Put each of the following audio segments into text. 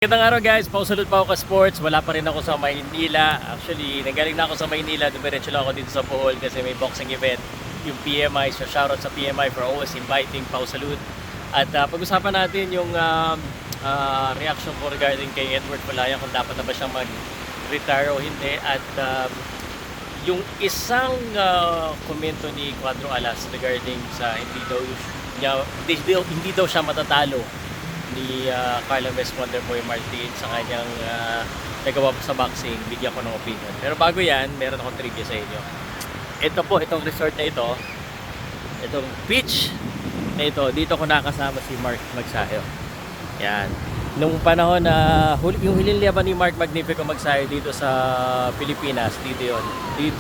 Magandang araw guys, pausulot pa ako ka sports. Wala pa rin ako sa Maynila. Actually, nagaling na ako sa Maynila. Dumiretso lang ako dito sa Bohol kasi may boxing event, yung PMI. So shoutout sa PMI for always inviting pausulot. At pag-usapan natin yung reaction ko regarding kay Edward Palayan, kung dapat na ba siyang mag-retire o hindi. At yung isang komento ni Cuadro Alas regarding sa hindi daw siya matatalo ni Carla Vez Wonderboy Martin sa kanyang nagawa sa boxing. Bigyan ko ng opinion. Pero bago yan, meron akong trivia sa inyo. Ito po, itong resort na ito, itong beach na ito, dito ko nakasama si Mark Magsayo. Yan. Nung panahon na yung hililiyaban ni Mark Magnifico Magsayo dito sa Pilipinas, dito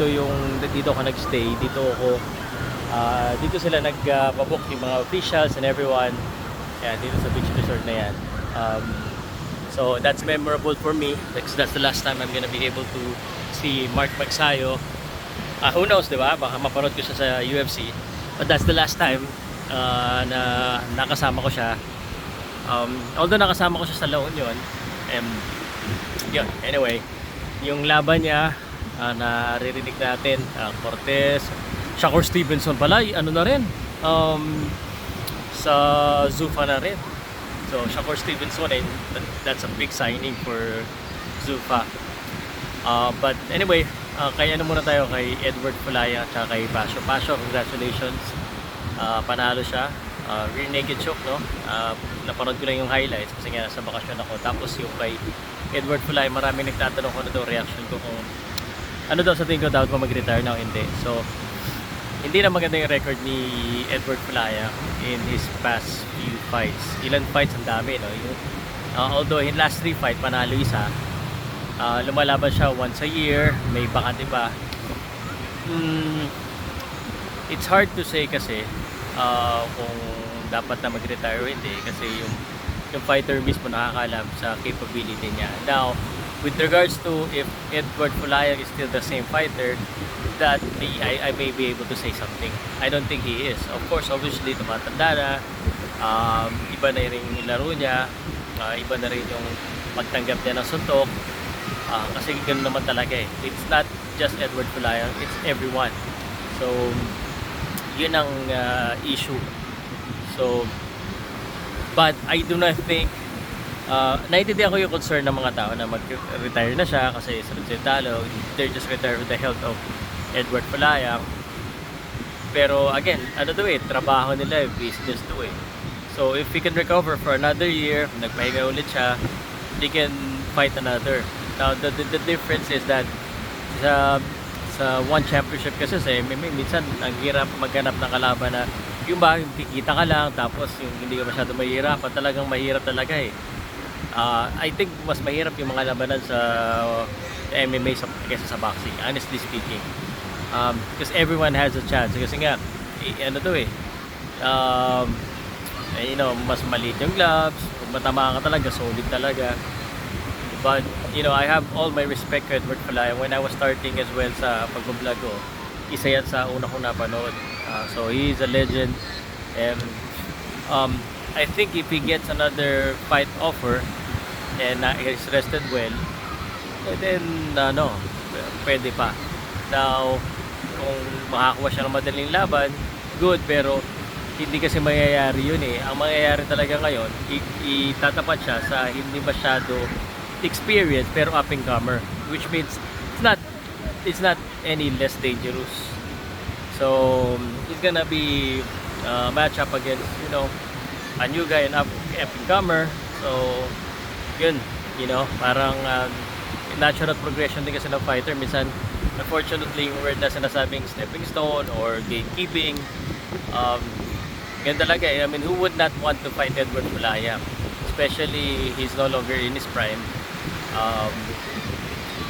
yon. Dito ako nagstay, dito sila nagpabook yung mga officials and everyone. Yeah, dito sa beach resort na yan. So that's memorable for me because that's the last time I'm gonna be able to see Mark Magsayo. Who knows, di ba? Baka mapanood ko siya sa UFC. But that's the last time na nakasama ko siya. Although nakasama ko siya sa La Union. Yun, anyway, yung laban niya, naririnig natin, Cortez, Shakur Stevenson pala, ano na rin, sa Zuffa na rin. So Shakur Stevenson, and that's a big signing for Zuffa. But anyway, kaya na muna tayo kay Edward Palayan at kay Pasio. Pasio, congratulations. Panalo siya. Rear naked choke, no? Napanood ko lang yung highlights kasi nga nasa bakasyon ako. Tapos yung kay Edward Palayan, maraming nagtatanong ko na daw reaction ko kung ano daw sa tingin ko dapat pa mag-retire na o hindi. So hindi na maganda yung record ni Edward Palayan in his past few fights. Ilan fights, ang dami, no? Although in last 3 fight, panalo isa. Lumalaban siya once a year, may bakante pa. It's hard to say kasi kung dapat na mag-retire o hindi kasi yung fighter mismo nakakaalam sa capability niya. Now, with regards to if Edward Palayan is still the same fighter, that I may be able to say something. I don't think he is. Of course, obviously, tumatanda na. Iba na rin yung laro niya. Iba na rin yung pagtanggap niya ng suntok. Kasi ganoon naman talaga eh. It's not just Edward Palayan, it's everyone. So, yun ang issue. So, but I do not think naiintindihan ko yung concern ng mga tao na mag-retire na siya kasi sunod-sunod talo. They're just retired with the health of Edward Palayan. Pero again, ano to eh, trabaho nila, business to eh. So if he can recover for another year, nagpahinga ulit siya, he can fight another. Now the difference is that sa one championship kasi sa MMA, minsan ang hirap maghanap ng kalaban na yung ba, yung kikita ka lang, tapos yung hindi ka masyado mahirapan, talagang mahirap talaga eh. I think mas mahirap yung mga labanan sa MMA kaysa sa boxing, honestly speaking. Because everyone has a chance. Kasi nga, ano to eh, you know, mas maliit yung gloves, kung matama ka talaga, solid talaga. But, you know, I have all my respect for Edward Palayan. When I was starting as well sa pag-vlog ko, isa yan sa una kong napanood. So, he is a legend. And, I think if he gets another fight offer, and he's rested well, then, pwede pa. Now, kung makakuha siya ng madaling laban, good, pero hindi kasi mangyayari yun eh. Ang mangyayari talaga ngayon, itatapat siya sa hindi masyado experience pero up and comer, which means it's not any less dangerous. So he's gonna be match up against, you know, a new guy and up and comer. So yun, you know, parang natural progression din kasi ng fighter. Minsan, unfortunately, yung word na sinasabing stepping stone or gatekeeping, yan talaga eh. I mean, who would not want to fight Edward Palayan? Especially, he's no longer in his prime.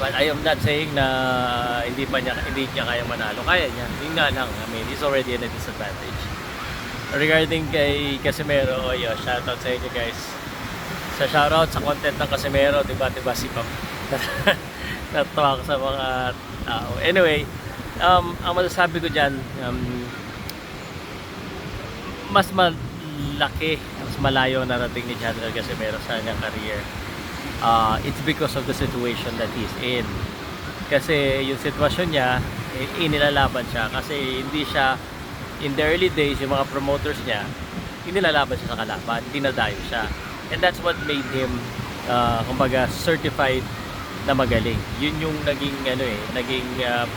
But I am not saying na hindi niya kaya manalo. Kaya niya. Yun nga lang. I mean, he's already in a disadvantage. Regarding kay Casimero, shoutout sa inyo guys. Sa shoutout sa content ng Casimero, diba si Pam. Natawa ko sa mga tao. Anyway, ang masasabi ko dyan, mas malaki, mas malayo narating ni General Casimero sa kanyang career. it's because of the situation that he's in. Kasi yung sitwasyon niya, inilalaban siya kasi hindi siya, in the early days, yung mga promoters niya, inilalaban siya sa kalaban, dinadayo siya. And that's what made him, kumbaga, certified na magaling. Yun yung naging,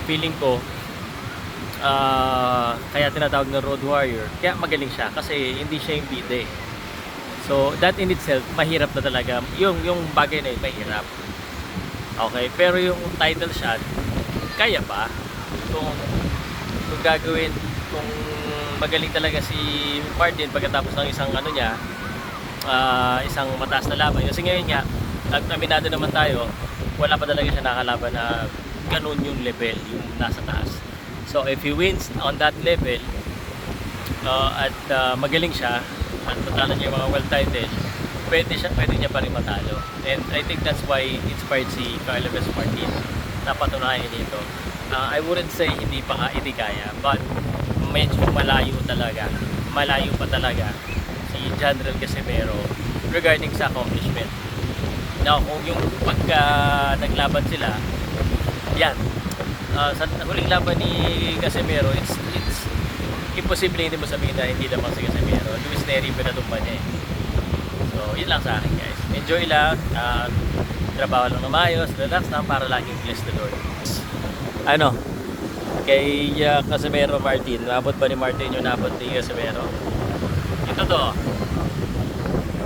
feeling ko, kaya tinatawag na road warrior, kaya magaling siya kasi hindi siya yung bide. So that in itself, mahirap na talaga. Yung bagay na yun, mahirap. Okay, pero yung title shot, kaya pa. Kung gagawin, kung magaling talaga si Martin pagkatapos ng isang niya, isang mataas na laban. Kasi ngayon nga, aminado naman tayo, wala pa talaga siya nakalaban na ganun yung level, yung nasa taas. So if he wins on that level, at magaling siya, at matalo niya yung mga world title, pwede niya pa rin matalo. And I think that's why inspired si Carlo Vez Martin na patunayan nito. I wouldn't say hindi kaya, but medyo malayo pa talaga si General Casimero regarding sa accomplishment. Now, kung yung pagka naglaban sila, yan, sa huling laban ni Casimero, it's imposible hindi mo sabihin na hindi lamang si Casimero. Luis Neri pinatumba niya eh. So, yun lang sa akin guys. Enjoy lang, trabaho lang na maayos, relax lang para laging bless the Lord. Kay Casimero Martin, naabot ba ni Martin yung naabot ni Casimero? Ito to.